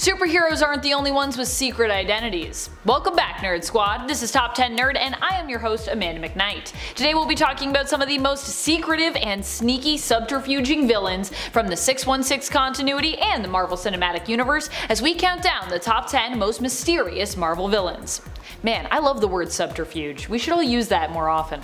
Superheroes aren't the only ones with secret identities. Welcome back, Nerd Squad. This is Top 10 Nerd and I am your host, Amanda McKnight. Today we'll be talking about some of the most secretive and sneaky subterfuging villains from the 616 continuity and the Marvel Cinematic Universe as we count down the top 10 most mysterious Marvel villains. Man, I love the word subterfuge. We should all use that more often.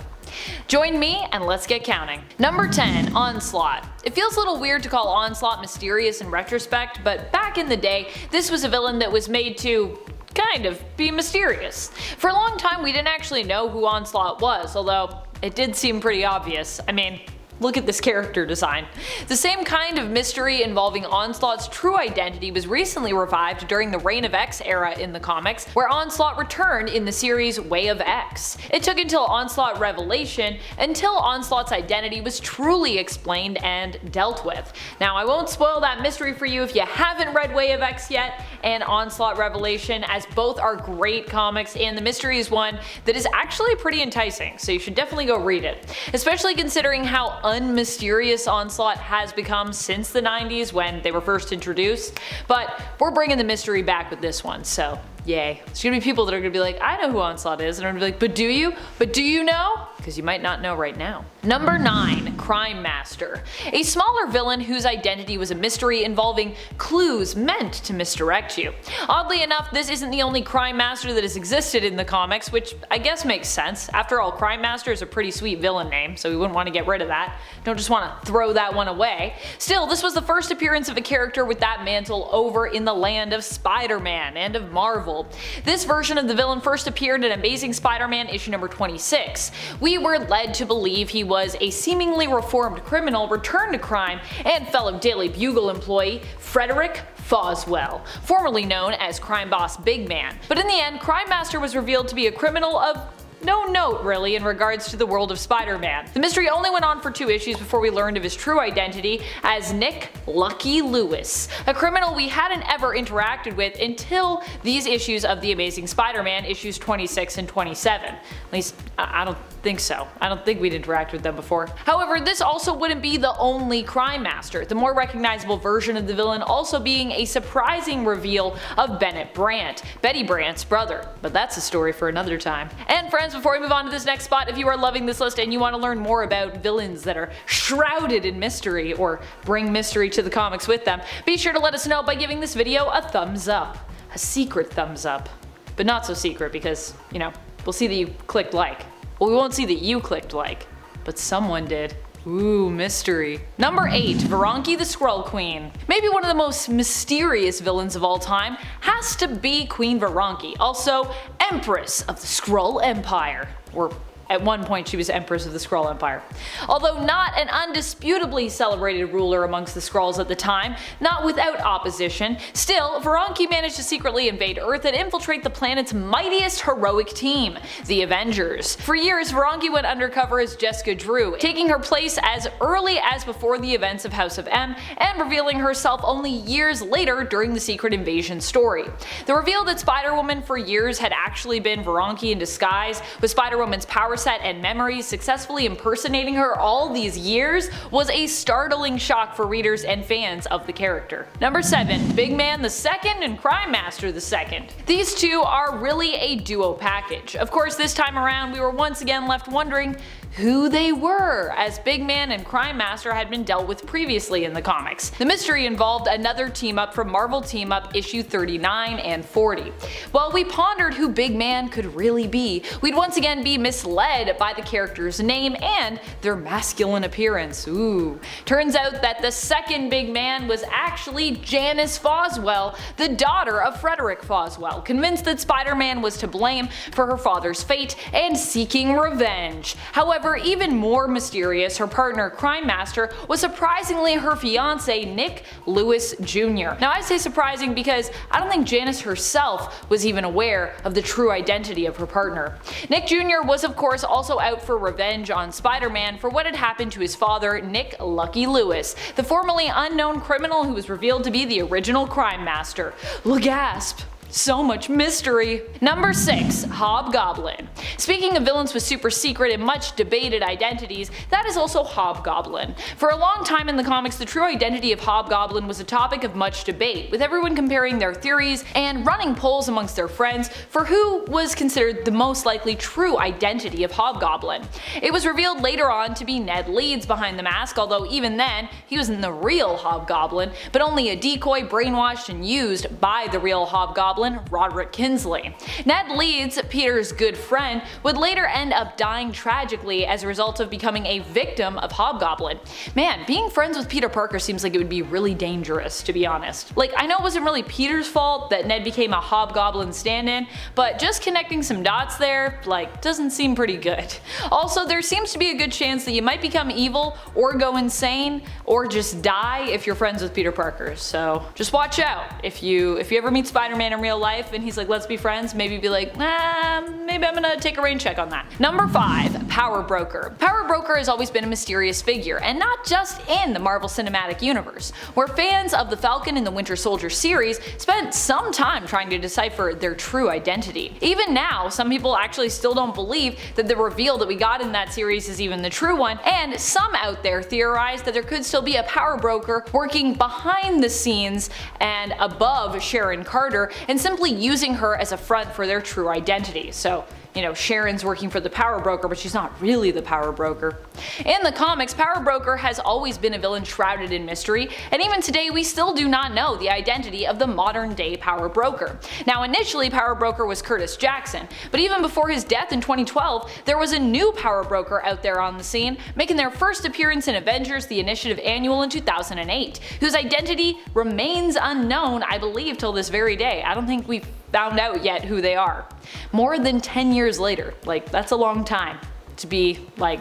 Join me and let's get counting. Number 10, Onslaught. It feels a little weird to call Onslaught mysterious in retrospect, but back in the day, this was a villain that was made to kind of be mysterious. For a long time we didn't actually know who Onslaught was, although it did seem pretty obvious. I mean, look at this character design. The same kind of mystery involving Onslaught's true identity was recently revived during the Reign of X era in the comics, where Onslaught returned in the series Way of X. It took until Onslaught Revelation until Onslaught's identity was truly explained and dealt with. Now, I won't spoil that mystery for you if you haven't read Way of X yet and Onslaught Revelation, as both are great comics and the mystery is one that is actually pretty enticing, so you should definitely go read it. Especially considering how unmysterious Onslaught has become since the 90s when they were first introduced, but we're bringing the mystery back with this one, so yay. There's gonna be people that are gonna be like, I know who Onslaught is, and I'm gonna be like, but do you? But do you know? Because you might not know right now. Number 9, Crime Master. A smaller villain whose identity was a mystery involving clues meant to misdirect you. Oddly enough, this isn't the only Crime Master that has existed in the comics, which I guess makes sense. After all, Crime Master is a pretty sweet villain name, so we wouldn't want to get rid of that. Don't just want to throw that one away. Still, this was the first appearance of a character with that mantle over in the land of Spider-Man and of Marvel. This version of the villain first appeared in Amazing Spider-Man issue number 26. We were led to believe he was a seemingly reformed criminal returned to crime and fellow Daily Bugle employee Frederick Foswell, formerly known as Crime Boss Big Man. But in the end, Crime Master was revealed to be a criminal of no note really in regards to the world of Spider-Man. The mystery only went on for 2 issues before we learned of his true identity as Nick Lucky Lewis, a criminal we hadn't ever interacted with until these issues of The Amazing Spider-Man issues 26 and 27. At least, I don't think so. I don't think we'd interacted with them before. However, this also wouldn't be the only Crime Master, the more recognizable version of the villain also being a surprising reveal of Bennett Brandt, Betty Brandt's brother, but that's a story for another time. And friends, before we move on to this next spot, if you are loving this list and you want to learn more about villains that are shrouded in mystery or bring mystery to the comics with them, be sure to let us know by giving this video a thumbs up. A secret thumbs up. But not so secret because, you know, we'll see that you clicked like. Well, we won't see that you clicked like, but someone did. Ooh, mystery. Number 8, Veranke the Skrull Queen. Maybe one of the most mysterious villains of all time has to be Queen Veranke, also Empress of the Skrull Empire. Or at one point she was Empress of the Skrull Empire. Although not an undisputably celebrated ruler amongst the Skrulls at the time, not without opposition, still, Veranke managed to secretly invade Earth and infiltrate the planet's mightiest heroic team, the Avengers. For years, Veranke went undercover as Jessica Drew, taking her place as early as before the events of House of M, and revealing herself only years later during the Secret Invasion story. The reveal that Spider-Woman for years had actually been Veranke in disguise, with Spider-Woman's power set and memories successfully impersonating her all these years, was a startling shock for readers and fans of the character. Number 7, Big Man the Second and Crime Master the Second. These two are really a duo package. Of course, this time around we were once again left wondering who they were, as Big Man and Crime Master had been dealt with previously in the comics. The mystery involved another team up from Marvel Team Up issue 39 and 40. While we pondered who Big Man could really be, we'd once again be misled by the character's name and their masculine appearance. Ooh. Turns out that the second Big Man was actually Janice Foswell, the daughter of Frederick Foswell, convinced that Spider-Man was to blame for her father's fate and seeking revenge. However, even more mysterious, her partner Crime Master was surprisingly her fiance Nick Lewis Jr. Now I say surprising because I don't think Janice herself was even aware of the true identity of her partner. Nick Jr. was of course also out for revenge on Spider-Man for what had happened to his father, Nick Lucky Lewis, the formerly unknown criminal who was revealed to be the original Crime Master. Gasp! So much mystery. Number 6. Hobgoblin. Speaking of villains with super secret and much debated identities, that is also Hobgoblin. For a long time in the comics, the true identity of Hobgoblin was a topic of much debate, with everyone comparing their theories and running polls amongst their friends for who was considered the most likely true identity of Hobgoblin. It was revealed later on to be Ned Leeds behind the mask, although even then, he wasn't the real Hobgoblin, but only a decoy brainwashed and used by the real Hobgoblin, Roderick Kingsley. Ned Leeds, Peter's good friend, would later end up dying tragically as a result of becoming a victim of Hobgoblin. Man, being friends with Peter Parker seems like it would be really dangerous, to be honest. Like, I know it wasn't really Peter's fault that Ned became a Hobgoblin stand-in, but just connecting some dots there, like, doesn't seem pretty good. Also, there seems to be a good chance that you might become evil, or go insane, or just die if you're friends with Peter Parker, so just watch out. If you ever meet Spider-Man in real life and he's like, let's be friends, maybe be like, maybe I'm gonna take a rain check on that. Number 5. Power Broker. Power Broker has always been a mysterious figure, and not just in the Marvel Cinematic Universe, where fans of the Falcon and the Winter Soldier series spent some time trying to decipher their true identity. Even now, some people actually still don't believe that the reveal that we got in that series is even the true one, and some out there theorize that there could still be a Power Broker working behind the scenes and above Sharon Carter, and simply using her as a front for their true identity. So, you know, Sharon's working for the Power Broker, but she's not really the Power Broker. In the comics, Power Broker has always been a villain shrouded in mystery, and even today we still do not know the identity of the modern day Power Broker. Now, initially Power Broker was Curtis Jackson, but even before his death in 2012, there was a new Power Broker out there on the scene, making their first appearance in Avengers: The Initiative Annual in 2008, whose identity remains unknown, I believe, till this very day. I don't think we've found out yet who they are. More than 10 years later, like, that's a long time to be like,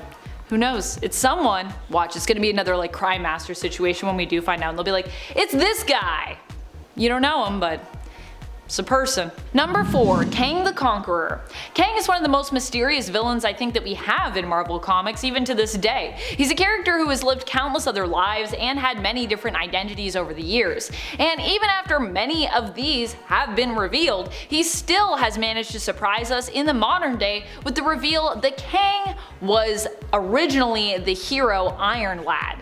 who knows? It's someone. Watch, it's gonna be another like Crime Master situation when we do find out, and they'll be like, it's this guy. You don't know him, but it's a person. Number 4. Kang the Conqueror. Kang is one of the most mysterious villains I think that we have in Marvel Comics even to this day. He's a character who has lived countless other lives and had many different identities over the years. And even after many of these have been revealed, he still has managed to surprise us in the modern day with the reveal that Kang was originally the hero Iron Lad.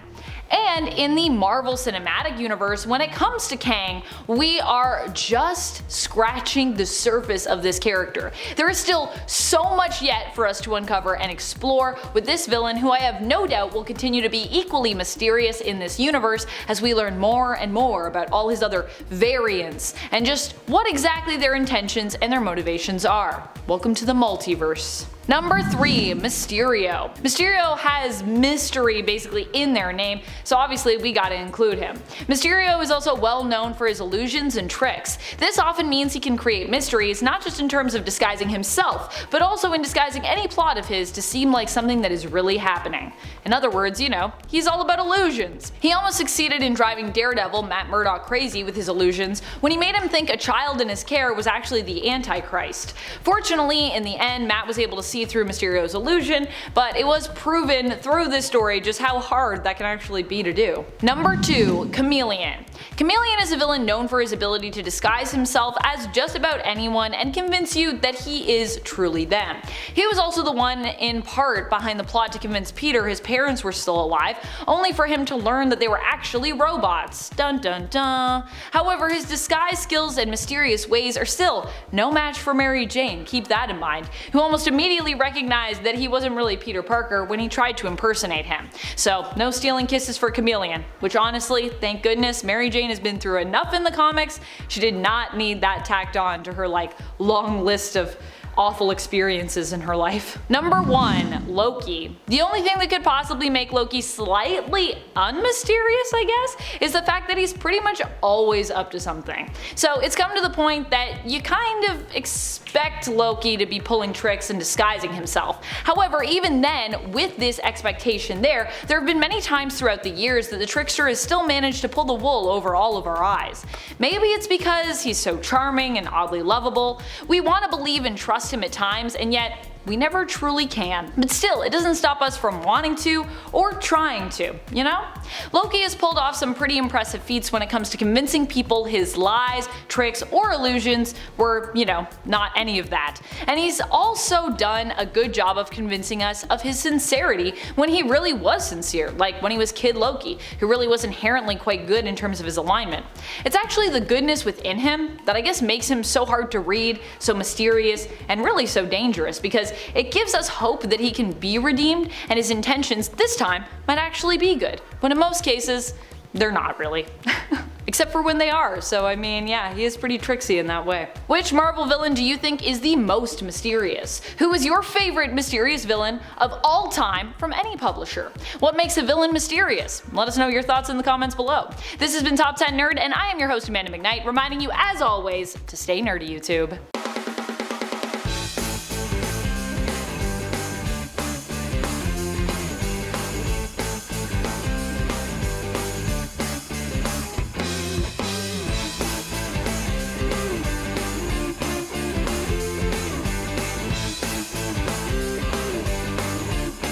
And in the Marvel Cinematic Universe, when it comes to Kang, we are just scratching the surface of this character. There is still so much yet for us to uncover and explore with this villain, who I have no doubt will continue to be equally mysterious in this universe as we learn more and more about all his other variants and just what exactly their intentions and their motivations are. Welcome to the multiverse. Number 3. Mysterio. Mysterio has mystery basically in their name, so obviously we gotta include him. Mysterio is also well known for his illusions and tricks. This often means he can create mysteries not just in terms of disguising himself, but also in disguising any plot of his to seem like something that is really happening. In other words, you know, he's all about illusions. He almost succeeded in driving Daredevil, Matt Murdock, crazy with his illusions when he made him think a child in his care was actually the Antichrist. Fortunately, in the end, Matt was able to see through Mysterio's illusion, but it was proven through this story just how hard that can actually be to do. Number 2. Chameleon. Chameleon is a villain known for his ability to disguise himself as just about anyone and convince you that he is truly them. He was also the one in part behind the plot to convince Peter his parents were still alive, only for him to learn that they were actually robots. Dun dun dun. However, his disguise skills and mysterious ways are still no match for Mary Jane, keep that in mind, who almost immediately recognized that he wasn't really Peter Parker when he tried to impersonate him. So no stealing kisses for Chameleon, which honestly, thank goodness, Mary Jane has been through enough in the comics. She did not need that tacked on to her like long list of awful experiences in her life. Number 1. Loki. The only thing that could possibly make Loki slightly unmysterious, I guess, is the fact that he's pretty much always up to something. So it's come to the point that you kind of expect Loki to be pulling tricks and disguising himself. However, even then, with this expectation there have been many times throughout the years that the trickster has still managed to pull the wool over all of our eyes. Maybe it's because he's so charming and oddly lovable. We want to believe and trust him at times, and yet we never truly can. But still, it doesn't stop us from wanting to or trying to, you know? Loki has pulled off some pretty impressive feats when it comes to convincing people his lies, tricks, or illusions were, not any of that. And he's also done a good job of convincing us of his sincerity when he really was sincere, like when he was Kid Loki, who really was inherently quite good in terms of his alignment. It's actually the goodness within him that I guess makes him so hard to read, so mysterious, and really so dangerous, because it gives us hope that he can be redeemed and his intentions this time might actually be good, when in most cases, they're not really. Except for when they are, so I mean, yeah, he is pretty tricksy in that way. Which Marvel villain do you think is the most mysterious? Who is your favorite mysterious villain of all time from any publisher? What makes a villain mysterious? Let us know your thoughts in the comments below. This has been Top 10 Nerd, and I am your host Amanda McKnight, reminding you as always to stay nerdy, YouTube.